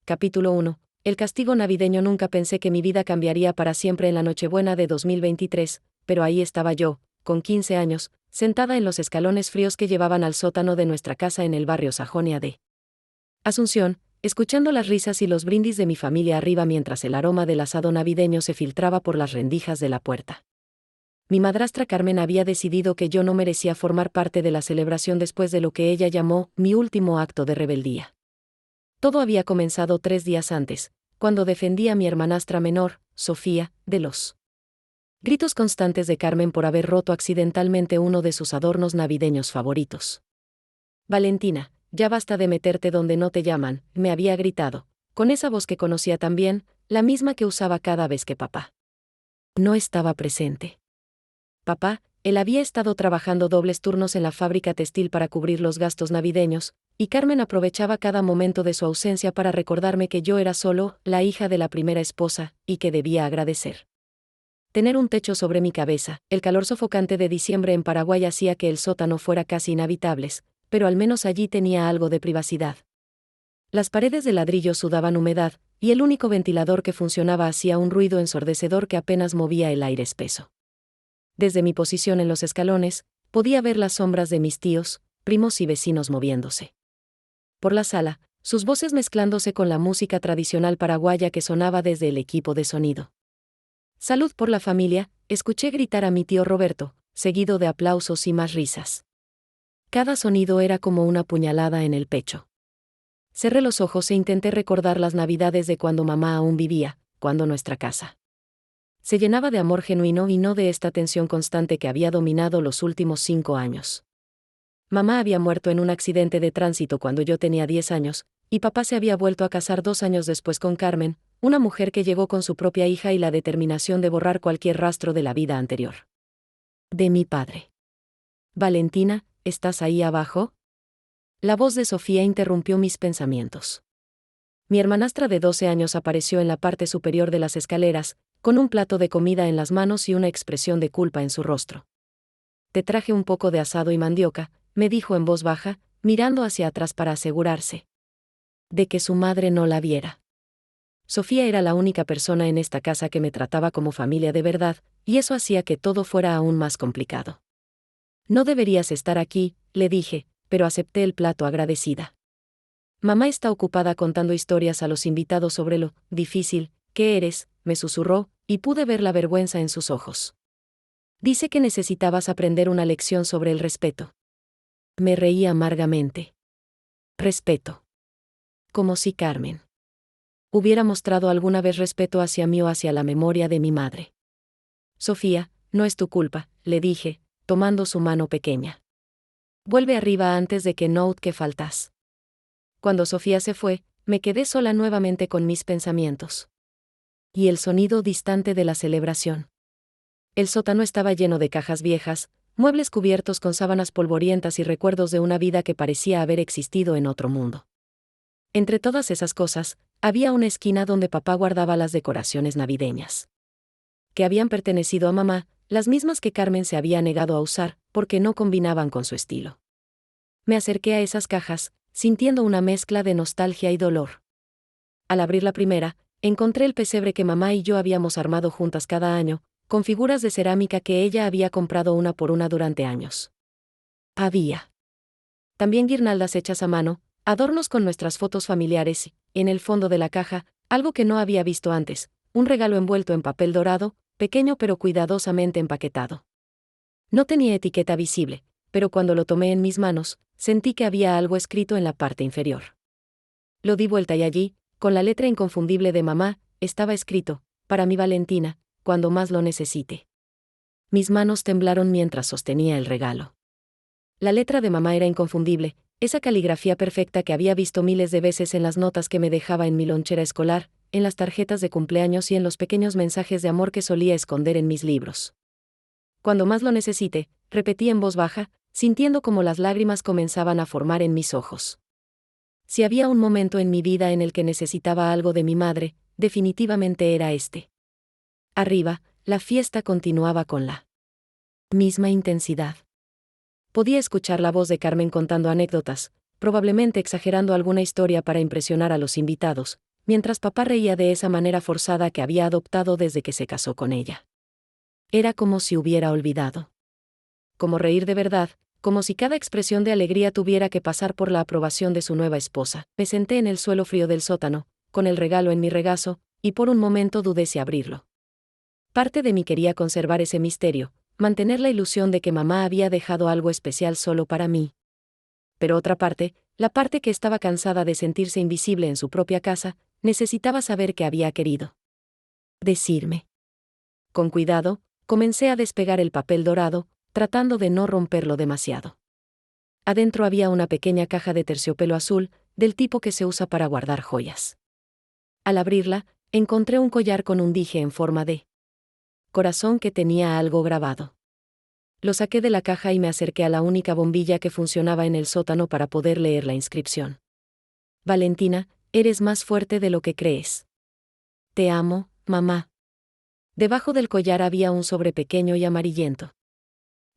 Capítulo 1. El castigo navideño. Nunca pensé que mi vida cambiaría para siempre en la Nochebuena de 2023, pero ahí estaba yo, con 15 años, sentada en los escalones fríos que llevaban al sótano de nuestra casa en el barrio Sajonia de Asunción, escuchando las risas y los brindis de mi familia arriba mientras el aroma del asado navideño se filtraba por las rendijas de la puerta. Mi madrastra Carmen había decidido que yo no merecía formar parte de la celebración después de lo que ella llamó mi último acto de rebeldía. Todo había comenzado 3 días antes, cuando defendí a mi hermanastra menor, Sofía, de los gritos constantes de Carmen por haber roto accidentalmente uno de sus adornos navideños favoritos. Valentina, ya basta de meterte donde no te llaman, me había gritado, con esa voz que conocía tan bien, la misma que usaba cada vez que papá no estaba presente. Papá, él había estado trabajando dobles turnos en la fábrica textil para cubrir los gastos navideños, y Carmen aprovechaba cada momento de su ausencia para recordarme que yo era solo la hija de la primera esposa, y que debía agradecer tener un techo sobre mi cabeza. El calor sofocante de diciembre en Paraguay hacía que el sótano fuera casi inhabitable, pero al menos allí tenía algo de privacidad. Las paredes de ladrillo sudaban humedad, y el único ventilador que funcionaba hacía un ruido ensordecedor que apenas movía el aire espeso. Desde mi posición en los escalones, podía ver las sombras de mis tíos, primos y vecinos moviéndose por la sala, sus voces mezclándose con la música tradicional paraguaya que sonaba desde el equipo de sonido. Salud por la familia, escuché gritar a mi tío Roberto, seguido de aplausos y más risas. Cada sonido era como una puñalada en el pecho. Cerré los ojos e intenté recordar las navidades de cuando mamá aún vivía, cuando nuestra casa se llenaba de amor genuino y no de esta tensión constante que había dominado los últimos 5 años. Mamá había muerto en un accidente de tránsito cuando yo tenía 10 años, y papá se había vuelto a casar 2 años después con Carmen, una mujer que llegó con su propia hija y la determinación de borrar cualquier rastro de la vida anterior de mi padre. Valentina, ¿estás ahí abajo? La voz de Sofía interrumpió mis pensamientos. Mi hermanastra de 12 años apareció en la parte superior de las escaleras, con un plato de comida en las manos y una expresión de culpa en su rostro. Te traje un poco de asado y mandioca, me dijo en voz baja, mirando hacia atrás para asegurarse de que su madre no la viera. Sofía era la única persona en esta casa que me trataba como familia de verdad, y eso hacía que todo fuera aún más complicado. No deberías estar aquí, le dije, pero acepté el plato agradecida. Mamá está ocupada contando historias a los invitados sobre lo difícil que eres, me susurró, y pude ver la vergüenza en sus ojos. Dice que necesitabas aprender una lección sobre el respeto. Me reí amargamente. Respeto. Como si Carmen hubiera mostrado alguna vez respeto hacia mí o hacia la memoria de mi madre. Sofía, no es tu culpa, le dije, tomando su mano pequeña. Vuelve arriba antes de que note que faltas. Cuando Sofía se fue, me quedé sola nuevamente con mis pensamientos. Y el sonido distante de la celebración. El sótano estaba lleno de cajas viejas, muebles cubiertos con sábanas polvorientas y recuerdos de una vida que parecía haber existido en otro mundo. Entre todas esas cosas, había una esquina donde papá guardaba las decoraciones navideñas que habían pertenecido a mamá, las mismas que Carmen se había negado a usar, porque no combinaban con su estilo. Me acerqué a esas cajas, sintiendo una mezcla de nostalgia y dolor. Al abrir la primera, encontré el pesebre que mamá y yo habíamos armado juntas cada año, con figuras de cerámica que ella había comprado una por una durante años. Había también guirnaldas hechas a mano, adornos con nuestras fotos familiares y, en el fondo de la caja, algo que no había visto antes, un regalo envuelto en papel dorado, pequeño pero cuidadosamente empaquetado. No tenía etiqueta visible, pero cuando lo tomé en mis manos, sentí que había algo escrito en la parte inferior. Lo di vuelta y allí, con la letra inconfundible de mamá, estaba escrito, para mi Valentina, cuando más lo necesite. Mis manos temblaron mientras sostenía el regalo. La letra de mamá era inconfundible, esa caligrafía perfecta que había visto miles de veces en las notas que me dejaba en mi lonchera escolar, en las tarjetas de cumpleaños y en los pequeños mensajes de amor que solía esconder en mis libros. Cuando más lo necesite, repetí en voz baja, sintiendo como las lágrimas comenzaban a formar en mis ojos. Si había un momento en mi vida en el que necesitaba algo de mi madre, definitivamente era este. Arriba, la fiesta continuaba con la misma intensidad. Podía escuchar la voz de Carmen contando anécdotas, probablemente exagerando alguna historia para impresionar a los invitados, mientras papá reía de esa manera forzada que había adoptado desde que se casó con ella. Era como si hubiera olvidado. Como reír de verdad, como si cada expresión de alegría tuviera que pasar por la aprobación de su nueva esposa. Me senté en el suelo frío del sótano, con el regalo en mi regazo, y por un momento dudé si abrirlo. Parte de mí quería conservar ese misterio, mantener la ilusión de que mamá había dejado algo especial solo para mí. Pero otra parte, la parte que estaba cansada de sentirse invisible en su propia casa, necesitaba saber qué había querido decirme. Con cuidado, comencé a despegar el papel dorado, tratando de no romperlo demasiado. Adentro había una pequeña caja de terciopelo azul, del tipo que se usa para guardar joyas. Al abrirla, encontré un collar con un dije en forma de corazón que tenía algo grabado. Lo saqué de la caja y me acerqué a la única bombilla que funcionaba en el sótano para poder leer la inscripción. Valentina, eres más fuerte de lo que crees. Te amo, mamá. Debajo del collar había un sobre pequeño y amarillento.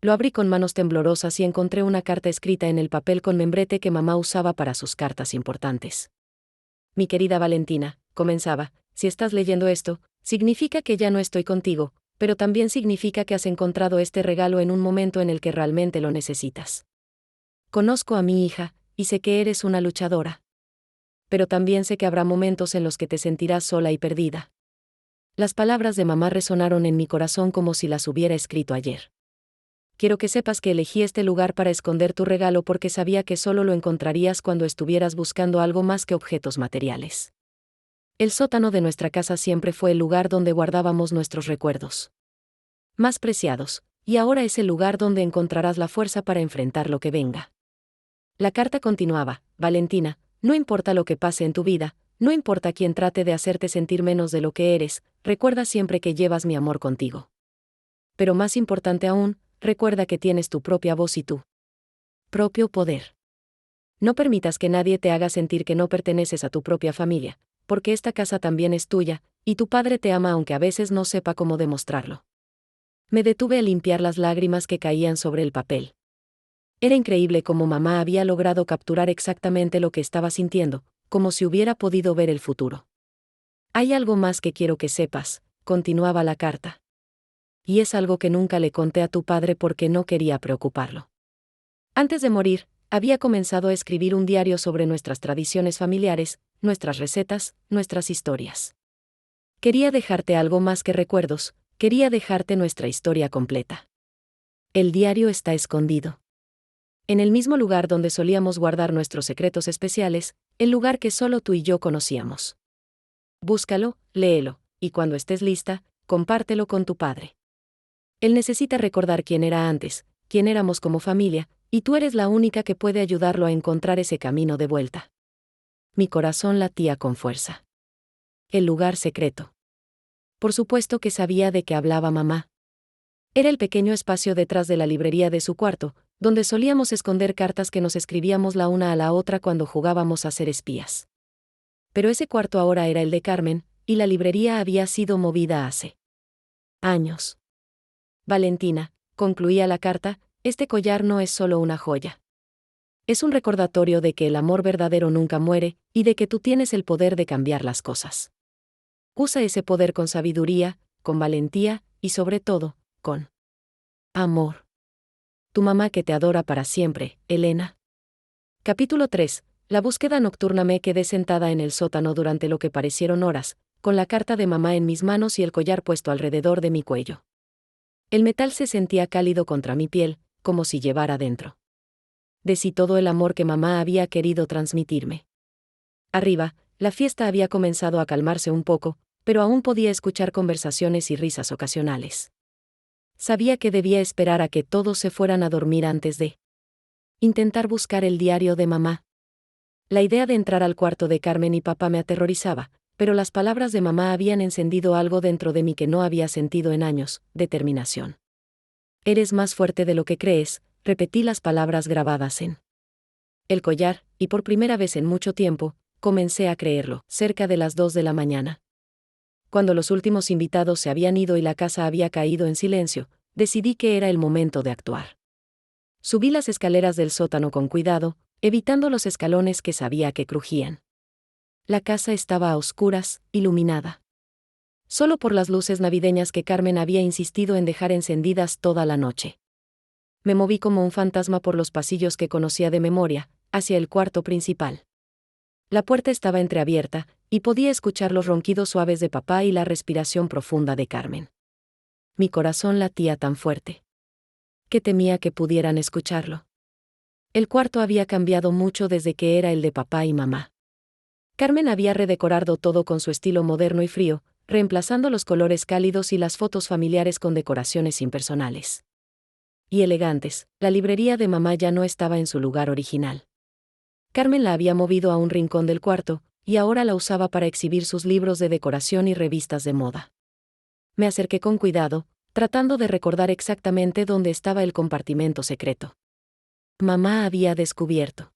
Lo abrí con manos temblorosas y encontré una carta escrita en el papel con membrete que mamá usaba para sus cartas importantes. Mi querida Valentina, comenzaba, si estás leyendo esto, significa que ya no estoy contigo, pero también significa que has encontrado este regalo en un momento en el que realmente lo necesitas. Conozco a mi hija, y sé que eres una luchadora. Pero también sé que habrá momentos en los que te sentirás sola y perdida. Las palabras de mamá resonaron en mi corazón como si las hubiera escrito ayer. Quiero que sepas que elegí este lugar para esconder tu regalo porque sabía que solo lo encontrarías cuando estuvieras buscando algo más que objetos materiales. El sótano de nuestra casa siempre fue el lugar donde guardábamos nuestros recuerdos más preciados, y ahora es el lugar donde encontrarás la fuerza para enfrentar lo que venga. La carta continuaba, Valentina, no importa lo que pase en tu vida, no importa quién trate de hacerte sentir menos de lo que eres, recuerda siempre que llevas mi amor contigo. Pero más importante aún, recuerda que tienes tu propia voz y tu propio poder. No permitas que nadie te haga sentir que no perteneces a tu propia familia, porque esta casa también es tuya, y tu padre te ama aunque a veces no sepa cómo demostrarlo. Me detuve a limpiar las lágrimas que caían sobre el papel. Era increíble cómo mamá había logrado capturar exactamente lo que estaba sintiendo, como si hubiera podido ver el futuro. Hay algo más que quiero que sepas, continuaba la carta. Y es algo que nunca le conté a tu padre porque no quería preocuparlo. Antes de morir, había comenzado a escribir un diario sobre nuestras tradiciones familiares, nuestras recetas, nuestras historias. Quería dejarte algo más que recuerdos, quería dejarte nuestra historia completa. El diario está escondido en el mismo lugar donde solíamos guardar nuestros secretos especiales, el lugar que solo tú y yo conocíamos. Búscalo, léelo, y cuando estés lista, compártelo con tu padre. Él necesita recordar quién era antes, quién éramos como familia, y tú eres la única que puede ayudarlo a encontrar ese camino de vuelta. Mi corazón latía con fuerza. El lugar secreto. Por supuesto que sabía de qué hablaba mamá. Era el pequeño espacio detrás de la librería de su cuarto, donde solíamos esconder cartas que nos escribíamos la una a la otra cuando jugábamos a ser espías. Pero ese cuarto ahora era el de Carmen, y la librería había sido movida hace años. Valentina, concluía la carta, este collar no es solo una joya. Es un recordatorio de que el amor verdadero nunca muere, y de que tú tienes el poder de cambiar las cosas. Usa ese poder con sabiduría, con valentía, y sobre todo, con amor. Tu mamá que te adora para siempre, Elena. Capítulo 3. La búsqueda nocturna. Me quedé sentada en el sótano durante lo que parecieron horas, con la carta de mamá en mis manos y el collar puesto alrededor de mi cuello. El metal se sentía cálido contra mi piel, como si llevara dentro de sí todo el amor que mamá había querido transmitirme. Arriba, la fiesta había comenzado a calmarse un poco, pero aún podía escuchar conversaciones y risas ocasionales. Sabía que debía esperar a que todos se fueran a dormir antes de intentar buscar el diario de mamá. La idea de entrar al cuarto de Carmen y papá me aterrorizaba, pero las palabras de mamá habían encendido algo dentro de mí que no había sentido en años, determinación. Eres más fuerte de lo que crees, repetí las palabras grabadas en el collar, y por primera vez en mucho tiempo, comencé a creerlo, cerca de las 2 de la mañana. Cuando los últimos invitados se habían ido y la casa había caído en silencio, decidí que era el momento de actuar. Subí las escaleras del sótano con cuidado, evitando los escalones que sabía que crujían. La casa estaba a oscuras, iluminada solo por las luces navideñas que Carmen había insistido en dejar encendidas toda la noche. Me moví como un fantasma por los pasillos que conocía de memoria, hacia el cuarto principal. La puerta estaba entreabierta, y podía escuchar los ronquidos suaves de papá y la respiración profunda de Carmen. Mi corazón latía tan fuerte que temía que pudieran escucharlo. El cuarto había cambiado mucho desde que era el de papá y mamá. Carmen había redecorado todo con su estilo moderno y frío, reemplazando los colores cálidos y las fotos familiares con decoraciones impersonales y elegantes. La librería de mamá ya no estaba en su lugar original. Carmen la había movido a un rincón del cuarto, y ahora la usaba para exhibir sus libros de decoración y revistas de moda. Me acerqué con cuidado, tratando de recordar exactamente dónde estaba el compartimento secreto. Mamá había descubierto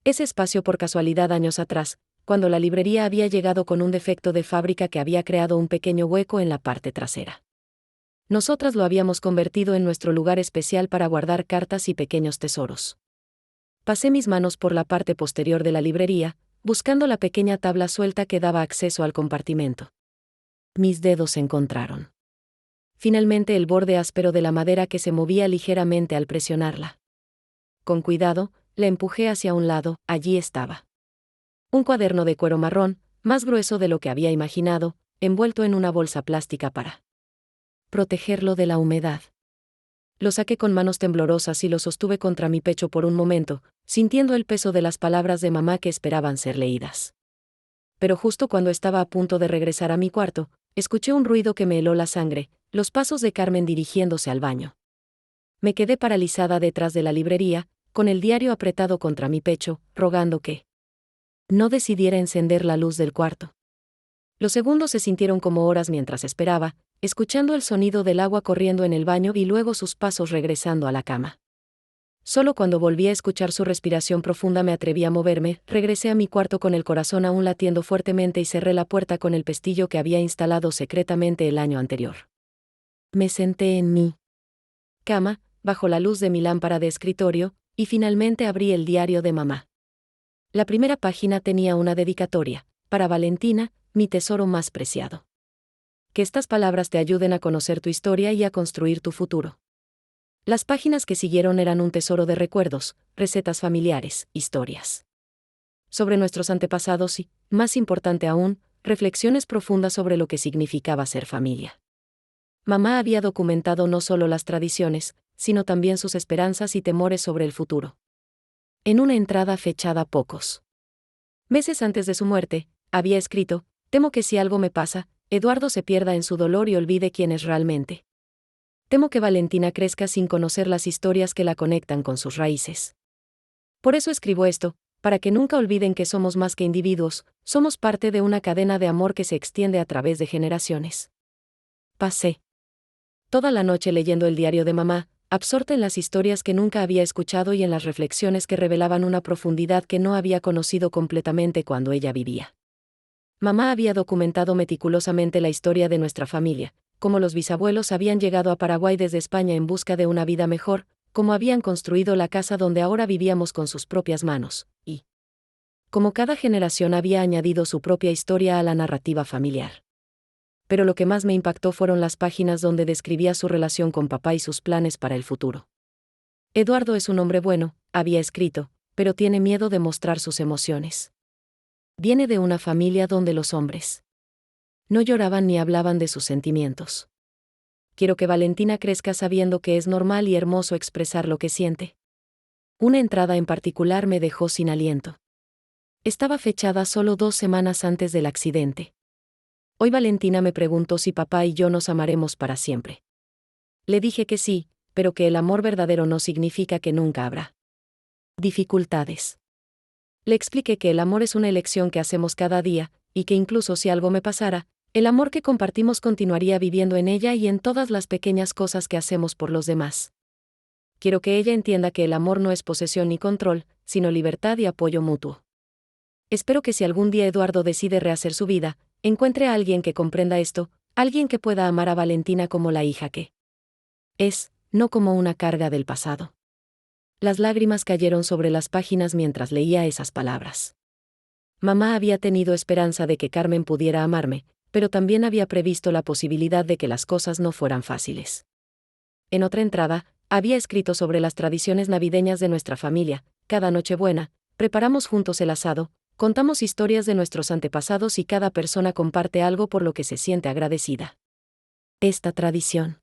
ese espacio por casualidad años atrás, cuando la librería había llegado con un defecto de fábrica que había creado un pequeño hueco en la parte trasera. Nosotras lo habíamos convertido en nuestro lugar especial para guardar cartas y pequeños tesoros. Pasé mis manos por la parte posterior de la librería, buscando la pequeña tabla suelta que daba acceso al compartimento. Mis dedos se encontraron finalmente el borde áspero de la madera que se movía ligeramente al presionarla. Con cuidado, la empujé hacia un lado. Allí estaba un cuaderno de cuero marrón, más grueso de lo que había imaginado, envuelto en una bolsa plástica para protegerlo de la humedad. Lo saqué con manos temblorosas y lo sostuve contra mi pecho por un momento, sintiendo el peso de las palabras de mamá que esperaban ser leídas. Pero justo cuando estaba a punto de regresar a mi cuarto, escuché un ruido que me heló la sangre, los pasos de Carmen dirigiéndose al baño. Me quedé paralizada detrás de la librería, con el diario apretado contra mi pecho, rogando que no decidiera encender la luz del cuarto. Los segundos se sintieron como horas mientras esperaba, escuchando el sonido del agua corriendo en el baño y luego sus pasos regresando a la cama. Solo cuando volví a escuchar su respiración profunda me atreví a moverme. Regresé a mi cuarto con el corazón aún latiendo fuertemente y cerré la puerta con el pestillo que había instalado secretamente el año anterior. Me senté en mi cama, bajo la luz de mi lámpara de escritorio, y finalmente abrí el diario de mamá. La primera página tenía una dedicatoria: para Valentina, mi tesoro más preciado. Que estas palabras te ayuden a conocer tu historia y a construir tu futuro. Las páginas que siguieron eran un tesoro de recuerdos, recetas familiares, historias sobre nuestros antepasados y, más importante aún, reflexiones profundas sobre lo que significaba ser familia. Mamá había documentado no solo las tradiciones, sino también sus esperanzas y temores sobre el futuro. En una entrada fechada pocos meses antes de su muerte, había escrito: temo que si algo me pasa, Eduardo se pierda en su dolor y olvide quién es realmente. Temo que Valentina crezca sin conocer las historias que la conectan con sus raíces. Por eso escribo esto, para que nunca olviden que somos más que individuos, somos parte de una cadena de amor que se extiende a través de generaciones. Pasé toda la noche leyendo el diario de mamá, absorta en las historias que nunca había escuchado y en las reflexiones que revelaban una profundidad que no había conocido completamente cuando ella vivía. Mamá había documentado meticulosamente la historia de nuestra familia, cómo los bisabuelos habían llegado a Paraguay desde España en busca de una vida mejor, cómo habían construido la casa donde ahora vivíamos con sus propias manos, y cómo cada generación había añadido su propia historia a la narrativa familiar. Pero lo que más me impactó fueron las páginas donde describía su relación con papá y sus planes para el futuro. Eduardo es un hombre bueno, había escrito, pero tiene miedo de mostrar sus emociones. Viene de una familia donde los hombres no lloraban ni hablaban de sus sentimientos. Quiero que Valentina crezca sabiendo que es normal y hermoso expresar lo que siente. Una entrada en particular me dejó sin aliento. Estaba fechada solo 2 semanas antes del accidente. Hoy Valentina me preguntó si papá y yo nos amaremos para siempre. Le dije que sí, pero que el amor verdadero no significa que nunca habrá dificultades. Le expliqué que el amor es una elección que hacemos cada día, y que incluso si algo me pasara, el amor que compartimos continuaría viviendo en ella y en todas las pequeñas cosas que hacemos por los demás. Quiero que ella entienda que el amor no es posesión ni control, sino libertad y apoyo mutuo. Espero que si algún día Eduardo decide rehacer su vida, encuentre a alguien que comprenda esto, alguien que pueda amar a Valentina como la hija que es, no como una carga del pasado. Las lágrimas cayeron sobre las páginas mientras leía esas palabras. mamá había tenido esperanza de que Carmen pudiera amarme, pero también había previsto la posibilidad de que las cosas no fueran fáciles. En otra entrada, había escrito sobre las tradiciones navideñas de nuestra familia. Cada Nochebuena, preparamos juntos el asado, contamos historias de nuestros antepasados y cada persona comparte algo por lo que se siente agradecida. Esta tradición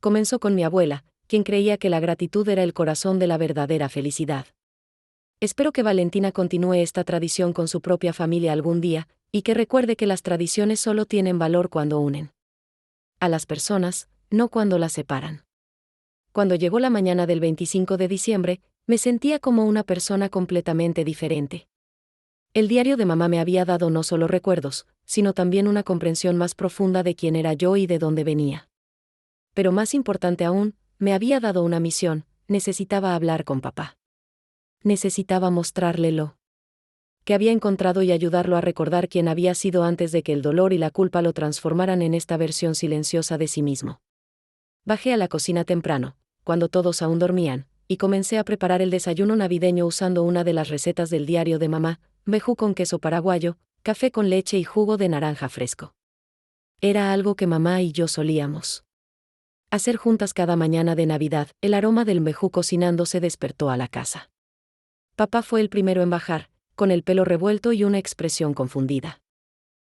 comenzó con mi abuela, quien creía que la gratitud era el corazón de la verdadera felicidad. Espero que Valentina continúe esta tradición con su propia familia algún día, y que recuerde que las tradiciones solo tienen valor cuando unen a las personas, no cuando las separan. Cuando llegó la mañana del 25 de diciembre, me sentía como una persona completamente diferente. El diario de mamá me había dado no solo recuerdos, sino también una comprensión más profunda de quién era yo y de dónde venía. Pero más importante aún, me había dado una misión: necesitaba hablar con papá. Necesitaba mostrarle lo que había encontrado y ayudarlo a recordar quién había sido antes de que el dolor y la culpa lo transformaran en esta versión silenciosa de sí mismo. Bajé a la cocina temprano, cuando todos aún dormían, y comencé a preparar el desayuno navideño usando una de las recetas del diario de mamá: mbejú con queso paraguayo, café con leche y jugo de naranja fresco. Era algo que mamá y yo solíamos hacer juntas cada mañana de Navidad. El aroma del mbejú cocinándose despertó a la casa. Papá fue el primero en bajar, con el pelo revuelto y una expresión confundida.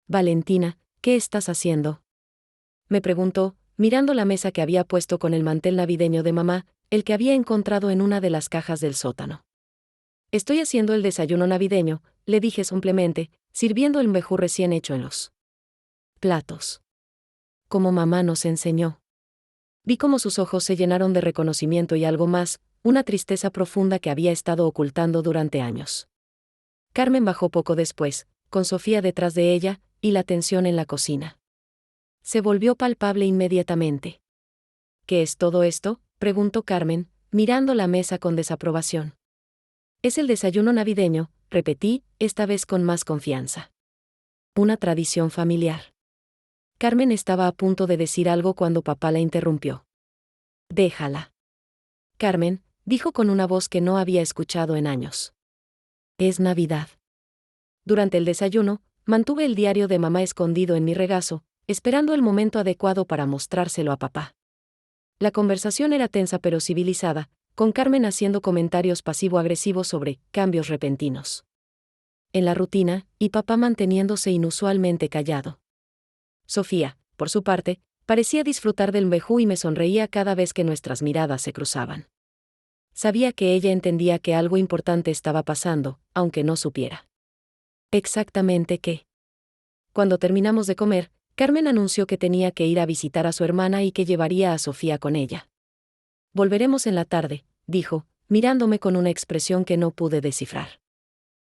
«Valentina, ¿qué estás haciendo?», me preguntó, mirando la mesa que había puesto con el mantel navideño de mamá, el que había encontrado en una de las cajas del sótano. «Estoy haciendo el desayuno navideño», le dije simplemente, sirviendo el mbejú recién hecho en los platos. Como mamá nos enseñó. Vi cómo sus ojos se llenaron de reconocimiento y algo más, una tristeza profunda que había estado ocultando durante años. Carmen bajó poco después, con Sofía detrás de ella, y la tensión en la cocina se volvió palpable inmediatamente. «¿Qué es todo esto?», preguntó Carmen, mirando la mesa con desaprobación. «Es el desayuno navideño», repetí, esta vez con más confianza. «Una tradición familiar». Carmen estaba a punto de decir algo cuando papá la interrumpió. «Déjala, Carmen», dijo con una voz que no había escuchado en años. «Es Navidad». Durante el desayuno, mantuve el diario de mamá escondido en mi regazo, esperando el momento adecuado para mostrárselo a papá. La conversación era tensa pero civilizada, con Carmen haciendo comentarios pasivo-agresivos sobre cambios repentinos en la rutina, y papá manteniéndose inusualmente callado. Sofía, por su parte, parecía disfrutar del mbejú y me sonreía cada vez que nuestras miradas se cruzaban. Sabía que ella entendía que algo importante estaba pasando, aunque no supiera exactamente qué. Cuando terminamos de comer, Carmen anunció que tenía que ir a visitar a su hermana y que llevaría a Sofía con ella. «Volveremos en la tarde», dijo, mirándome con una expresión que no pude descifrar.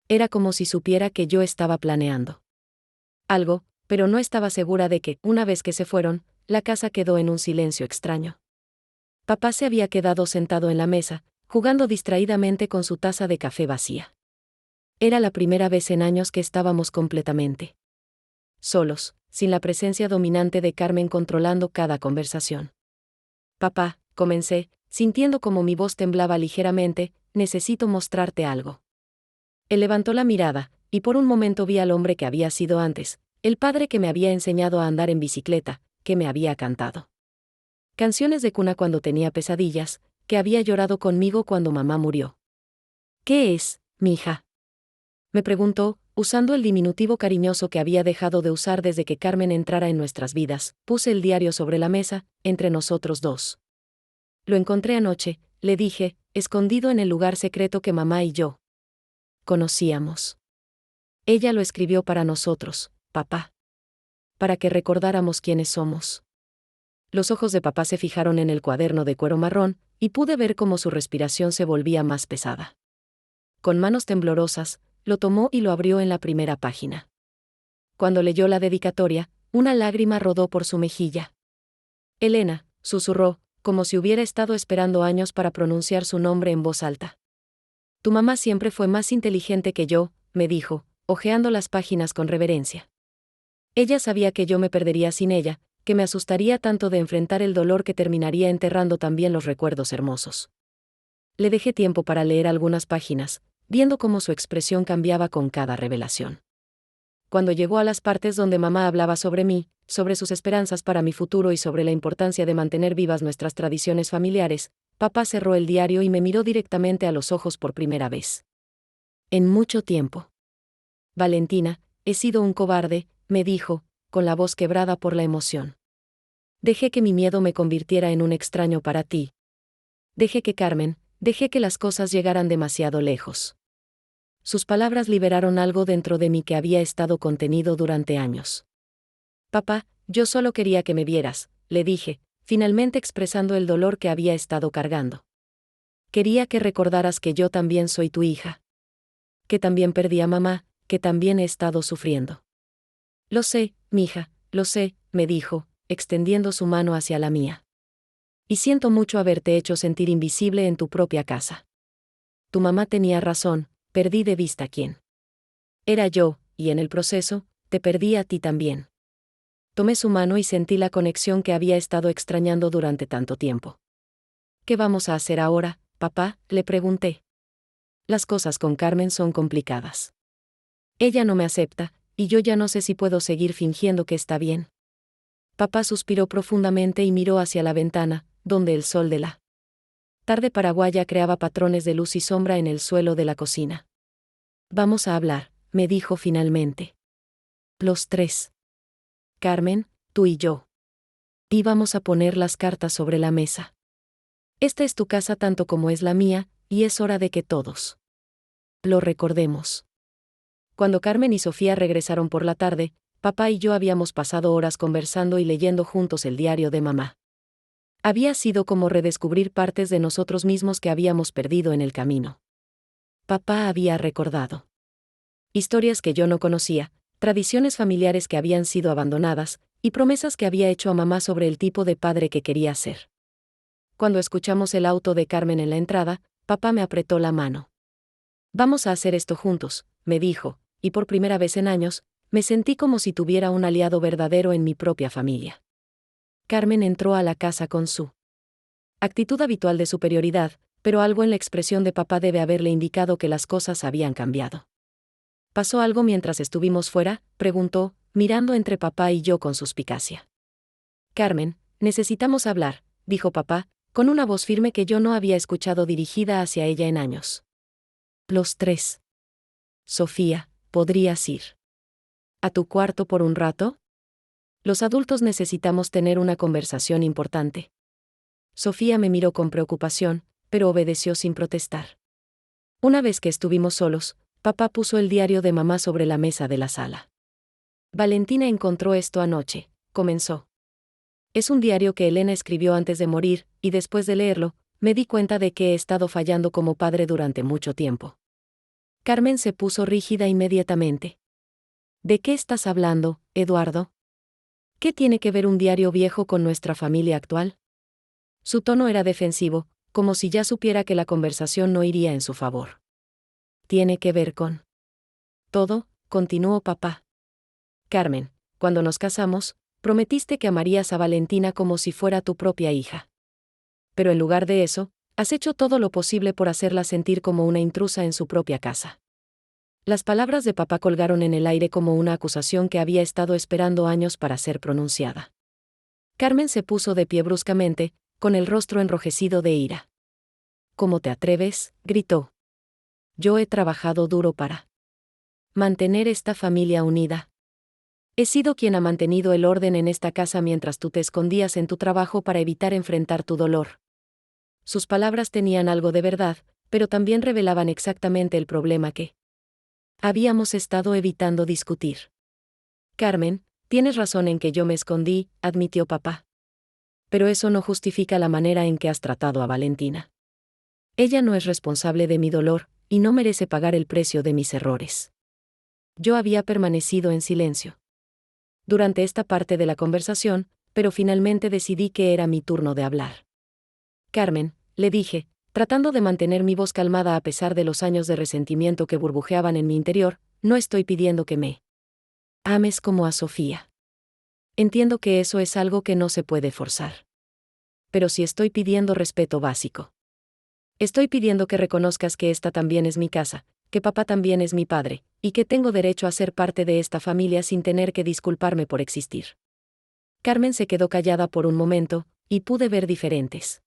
Era como si supiera que yo estaba planeando algo, pero no estaba segura de que, una vez que se fueron, la casa quedó en un silencio extraño. Papá se había quedado sentado en la mesa, jugando distraídamente con su taza de café vacía. Era la primera vez en años que estábamos completamente solos, sin la presencia dominante de Carmen controlando cada conversación. «Papá», comencé, sintiendo como mi voz temblaba ligeramente, «necesito mostrarte algo». Él levantó la mirada, y por un momento vi al hombre que había sido antes, el padre que me había enseñado a andar en bicicleta, que me había cantado canciones de cuna cuando tenía pesadillas, que había llorado conmigo cuando mamá murió. «¿Qué es, mija?», me preguntó, usando el diminutivo cariñoso que había dejado de usar desde que Carmen entrara en nuestras vidas. Puse el diario sobre la mesa, entre nosotros dos. «Lo encontré anoche», le dije, «escondido en el lugar secreto que mamá y yo conocíamos. Ella lo escribió para nosotros, papá. Para que recordáramos quiénes somos». Los ojos de papá se fijaron en el cuaderno de cuero marrón, y pude ver cómo su respiración se volvía más pesada. Con manos temblorosas, lo tomó y lo abrió en la primera página. Cuando leyó la dedicatoria, una lágrima rodó por su mejilla. «Elena», susurró, como si hubiera estado esperando años para pronunciar su nombre en voz alta. «Tu mamá siempre fue más inteligente que yo», me dijo, hojeando las páginas con reverencia. Ella sabía que yo me perdería sin ella, que me asustaría tanto de enfrentar el dolor que terminaría enterrando también los recuerdos hermosos. Le dejé tiempo para leer algunas páginas, viendo cómo su expresión cambiaba con cada revelación. Cuando llegó a las partes donde mamá hablaba sobre mí, sobre sus esperanzas para mi futuro y sobre la importancia de mantener vivas nuestras tradiciones familiares, papá cerró el diario y me miró directamente a los ojos por primera vez. En mucho tiempo. Valentina, he sido un cobarde, me dijo, con la voz quebrada por la emoción. Dejé que mi miedo me convirtiera en un extraño para ti. Dejé que las cosas llegaran demasiado lejos. Sus palabras liberaron algo dentro de mí que había estado contenido durante años. Papá, yo solo quería que me vieras, le dije, finalmente expresando el dolor que había estado cargando. Quería que recordaras que yo también soy tu hija. Que también perdí a mamá, que también he estado sufriendo. Lo sé, mija, lo sé, me dijo, extendiendo su mano hacia la mía. Y siento mucho haberte hecho sentir invisible en tu propia casa. Tu mamá tenía razón, perdí de vista quién era yo, y en el proceso, te perdí a ti también. Tomé su mano y sentí la conexión que había estado extrañando durante tanto tiempo. ¿Qué vamos a hacer ahora, papá?, le pregunté. Las cosas con Carmen son complicadas. Ella no me acepta, y yo ya no sé si puedo seguir fingiendo que está bien. Papá suspiró profundamente y miró hacia la ventana, donde el sol de la tarde paraguaya creaba patrones de luz y sombra en el suelo de la cocina. Vamos a hablar, me dijo finalmente. Los tres. Carmen, tú y yo. Y vamos a poner las cartas sobre la mesa. Esta es tu casa tanto como es la mía, y es hora de que todos lo recordemos. Cuando Carmen y Sofía regresaron por la tarde, papá y yo habíamos pasado horas conversando y leyendo juntos el diario de mamá. Había sido como redescubrir partes de nosotros mismos que habíamos perdido en el camino. Papá había recordado historias que yo no conocía, tradiciones familiares que habían sido abandonadas, y promesas que había hecho a mamá sobre el tipo de padre que quería ser. Cuando escuchamos el auto de Carmen en la entrada, papá me apretó la mano. Vamos a hacer esto juntos, me dijo, y por primera vez en años, me sentí como si tuviera un aliado verdadero en mi propia familia. Carmen entró a la casa con su actitud habitual de superioridad, pero algo en la expresión de papá debe haberle indicado que las cosas habían cambiado. ¿Pasó algo mientras estuvimos fuera?, preguntó, mirando entre papá y yo con suspicacia. Carmen, necesitamos hablar, dijo papá, con una voz firme que yo no había escuchado dirigida hacia ella en años. Los tres. Sofía, ¿podrías ir a tu cuarto por un rato? Los adultos necesitamos tener una conversación importante. Sofía me miró con preocupación, pero obedeció sin protestar. Una vez que estuvimos solos, papá puso el diario de mamá sobre la mesa de la sala. Valentina encontró esto anoche, comenzó. Es un diario que Elena escribió antes de morir, y después de leerlo, me di cuenta de que he estado fallando como padre durante mucho tiempo. Carmen se puso rígida inmediatamente. ¿De qué estás hablando, Eduardo? ¿Qué tiene que ver un diario viejo con nuestra familia actual? Su tono era defensivo, como si ya supiera que la conversación no iría en su favor. Tiene que ver con todo, continuó papá. Carmen, cuando nos casamos, prometiste que amarías a Valentina como si fuera tu propia hija. Pero en lugar de eso, has hecho todo lo posible por hacerla sentir como una intrusa en su propia casa. Las palabras de papá colgaron en el aire como una acusación que había estado esperando años para ser pronunciada. Carmen se puso de pie bruscamente, con el rostro enrojecido de ira. ¿Cómo te atreves?, gritó. Yo he trabajado duro para mantener esta familia unida. He sido quien ha mantenido el orden en esta casa mientras tú te escondías en tu trabajo para evitar enfrentar tu dolor. Sus palabras tenían algo de verdad, pero también revelaban exactamente el problema que habíamos estado evitando discutir. Carmen, tienes razón en que yo me escondí, admitió papá. Pero eso no justifica la manera en que has tratado a Valentina. Ella no es responsable de mi dolor, y no merece pagar el precio de mis errores. Yo había permanecido en silencio durante esta parte de la conversación, pero finalmente decidí que era mi turno de hablar. Carmen, le dije, tratando de mantener mi voz calmada a pesar de los años de resentimiento que burbujeaban en mi interior, no estoy pidiendo que me ames como a Sofía. Entiendo que eso es algo que no se puede forzar. Pero sí estoy pidiendo respeto básico. Estoy pidiendo que reconozcas que esta también es mi casa, que papá también es mi padre, y que tengo derecho a ser parte de esta familia sin tener que disculparme por existir. Carmen se quedó callada por un momento, y pude ver diferentes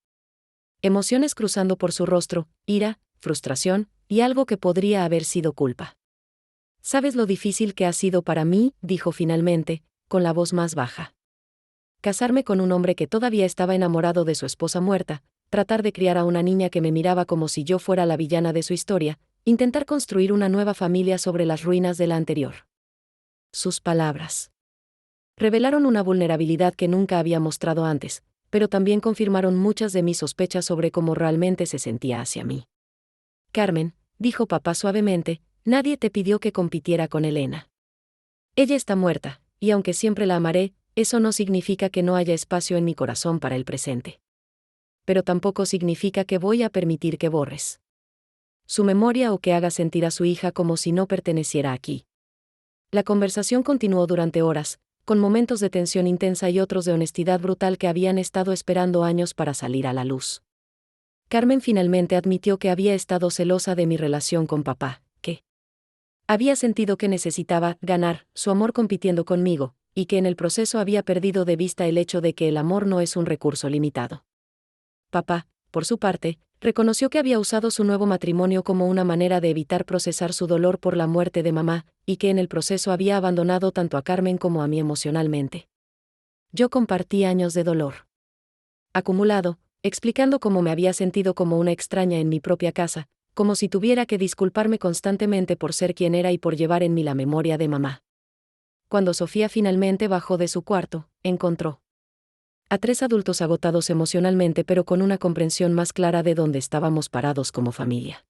emociones cruzando por su rostro: ira, frustración, y algo que podría haber sido culpa. «¿Sabes lo difícil que ha sido para mí?», dijo finalmente, con la voz más baja. «Casarme con un hombre que todavía estaba enamorado de su esposa muerta, tratar de criar a una niña que me miraba como si yo fuera la villana de su historia, intentar construir una nueva familia sobre las ruinas de la anterior». Sus palabras revelaron una vulnerabilidad que nunca había mostrado antes, pero también confirmaron muchas de mis sospechas sobre cómo realmente se sentía hacia mí. «Carmen», dijo papá suavemente, «nadie te pidió que compitiera con Elena. Ella está muerta, y aunque siempre la amaré, eso no significa que no haya espacio en mi corazón para el presente. Pero tampoco significa que voy a permitir que borres su memoria o que hagas sentir a su hija como si no perteneciera aquí». La conversación continuó durante horas, con momentos de tensión intensa y otros de honestidad brutal que habían estado esperando años para salir a la luz. Carmen finalmente admitió que había estado celosa de mi relación con papá, que había sentido que necesitaba ganar su amor compitiendo conmigo, y que en el proceso había perdido de vista el hecho de que el amor no es un recurso limitado. Papá, por su parte, reconoció que había usado su nuevo matrimonio como una manera de evitar procesar su dolor por la muerte de mamá, y que en el proceso había abandonado tanto a Carmen como a mí emocionalmente. Yo compartí años de dolor acumulado, explicando cómo me había sentido como una extraña en mi propia casa, como si tuviera que disculparme constantemente por ser quien era y por llevar en mí la memoria de mamá. Cuando Sofía finalmente bajó de su cuarto, encontró a 3 adultos agotados emocionalmente pero con una comprensión más clara de dónde estábamos parados como familia.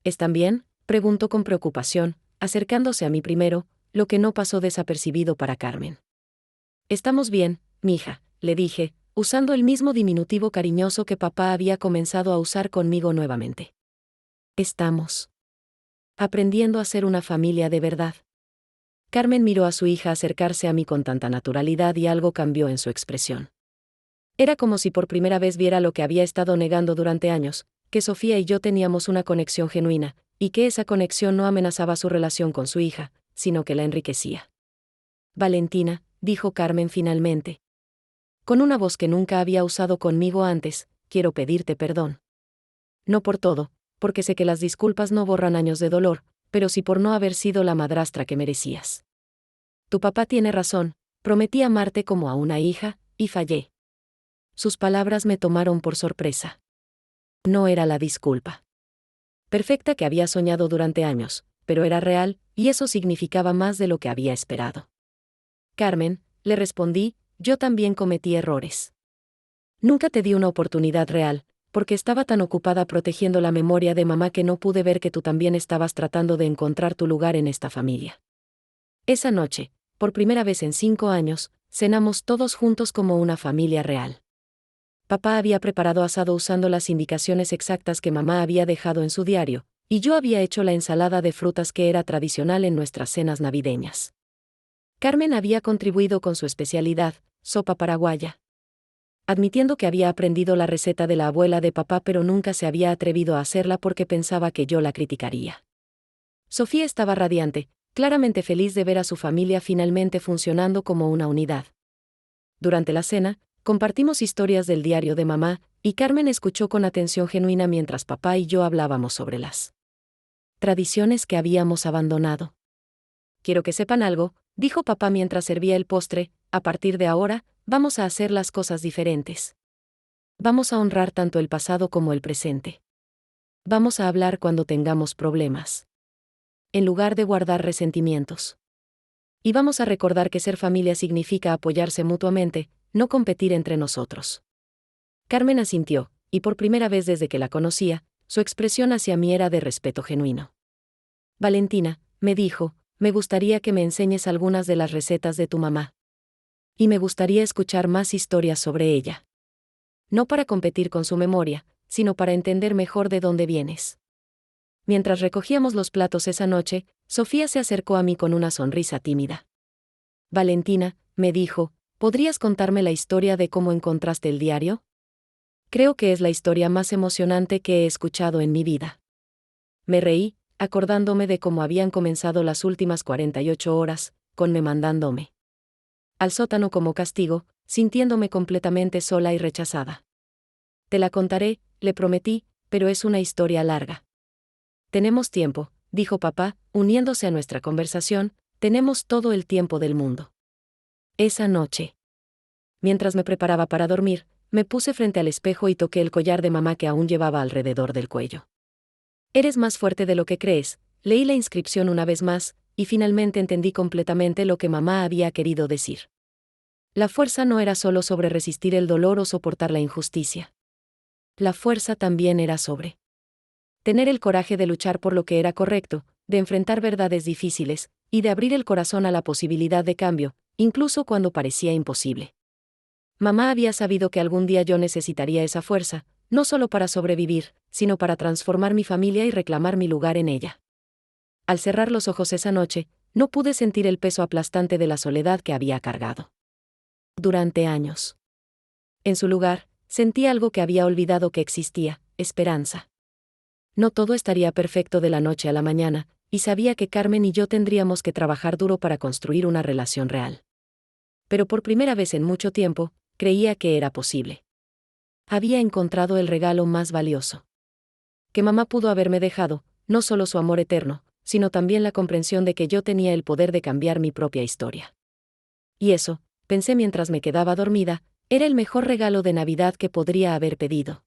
«¿Están bien?», preguntó con preocupación, acercándose a mí primero, lo que no pasó desapercibido para Carmen. «Estamos bien, mija», le dije, usando el mismo diminutivo cariñoso que papá había comenzado a usar conmigo nuevamente. «Estamos aprendiendo a ser una familia de verdad». Carmen miró a su hija acercarse a mí con tanta naturalidad y algo cambió en su expresión. Era como si por primera vez viera lo que había estado negando durante años, que Sofía y yo teníamos una conexión genuina, y que esa conexión no amenazaba su relación con su hija, sino que la enriquecía. «Valentina», dijo Carmen finalmente, con una voz que nunca había usado conmigo antes, «quiero pedirte perdón. No por todo, porque sé que las disculpas no borran años de dolor, pero sí por no haber sido la madrastra que merecías. Tu papá tiene razón, prometí amarte como a una hija, y fallé». Sus palabras me tomaron por sorpresa. No era la disculpa perfecta que había soñado durante años, pero era real, y eso significaba más de lo que había esperado. «Carmen», le respondí, «yo también cometí errores. Nunca te di una oportunidad real, porque estaba tan ocupada protegiendo la memoria de mamá que no pude ver que tú también estabas tratando de encontrar tu lugar en esta familia. Esa noche, por primera vez en 5 años, cenamos todos juntos como una familia real. Papá había preparado asado usando las indicaciones exactas que mamá había dejado en su diario, y yo había hecho la ensalada de frutas que era tradicional en nuestras cenas navideñas. Carmen había contribuido con su especialidad, sopa paraguaya. Admitiendo que había aprendido la receta de la abuela de papá pero nunca se había atrevido a hacerla porque pensaba que yo la criticaría. Sofía estaba radiante, claramente feliz de ver a su familia finalmente funcionando como una unidad. Durante la cena, compartimos historias del diario de mamá, y Carmen escuchó con atención genuina mientras papá y yo hablábamos sobre las tradiciones que habíamos abandonado. «Quiero que sepan algo», dijo papá mientras servía el postre, «a partir de ahora, vamos a hacer las cosas diferentes. Vamos a honrar tanto el pasado como el presente. Vamos a hablar cuando tengamos problemas, en lugar de guardar resentimientos. Y vamos a recordar que ser familia significa apoyarse mutuamente, no competir entre nosotros». Carmen asintió, y por primera vez desde que la conocía, su expresión hacia mí era de respeto genuino. «Valentina», me dijo, «me gustaría que me enseñes algunas de las recetas de tu mamá. Y me gustaría escuchar más historias sobre ella. No para competir con su memoria, sino para entender mejor de dónde vienes». Mientras recogíamos los platos esa noche, Sofía se acercó a mí con una sonrisa tímida. «Valentina», me dijo, «¿podrías contarme la historia de cómo encontraste el diario? Creo que es la historia más emocionante que he escuchado en mi vida». Me reí, acordándome de cómo habían comenzado las últimas 48 horas, con me mandándome al sótano como castigo, sintiéndome completamente sola y rechazada. Te la contaré, le prometí, pero es una historia larga. Tenemos tiempo, dijo papá, uniéndose a nuestra conversación, tenemos todo el tiempo del mundo. Esa noche, mientras me preparaba para dormir, me puse frente al espejo y toqué el collar de mamá que aún llevaba alrededor del cuello. Eres más fuerte de lo que crees, leí la inscripción una vez más, y finalmente entendí completamente lo que mamá había querido decir. La fuerza no era solo sobre resistir el dolor o soportar la injusticia. La fuerza también era sobre tener el coraje de luchar por lo que era correcto, de enfrentar verdades difíciles, y de abrir el corazón a la posibilidad de cambio, incluso cuando parecía imposible. Mamá había sabido que algún día yo necesitaría esa fuerza, no solo para sobrevivir, sino para transformar mi familia y reclamar mi lugar en ella. Al cerrar los ojos esa noche, no pude sentir el peso aplastante de la soledad que había cargado durante años. En su lugar, sentí algo que había olvidado que existía: esperanza. No todo estaría perfecto de la noche a la mañana, y sabía que Carmen y yo tendríamos que trabajar duro para construir una relación real. Pero por primera vez en mucho tiempo, creía que era posible. Había encontrado el regalo más valioso que mamá pudo haberme dejado, no solo su amor eterno, sino también la comprensión de que yo tenía el poder de cambiar mi propia historia. Y eso, pensé mientras me quedaba dormida, era el mejor regalo de Navidad que podría haber pedido.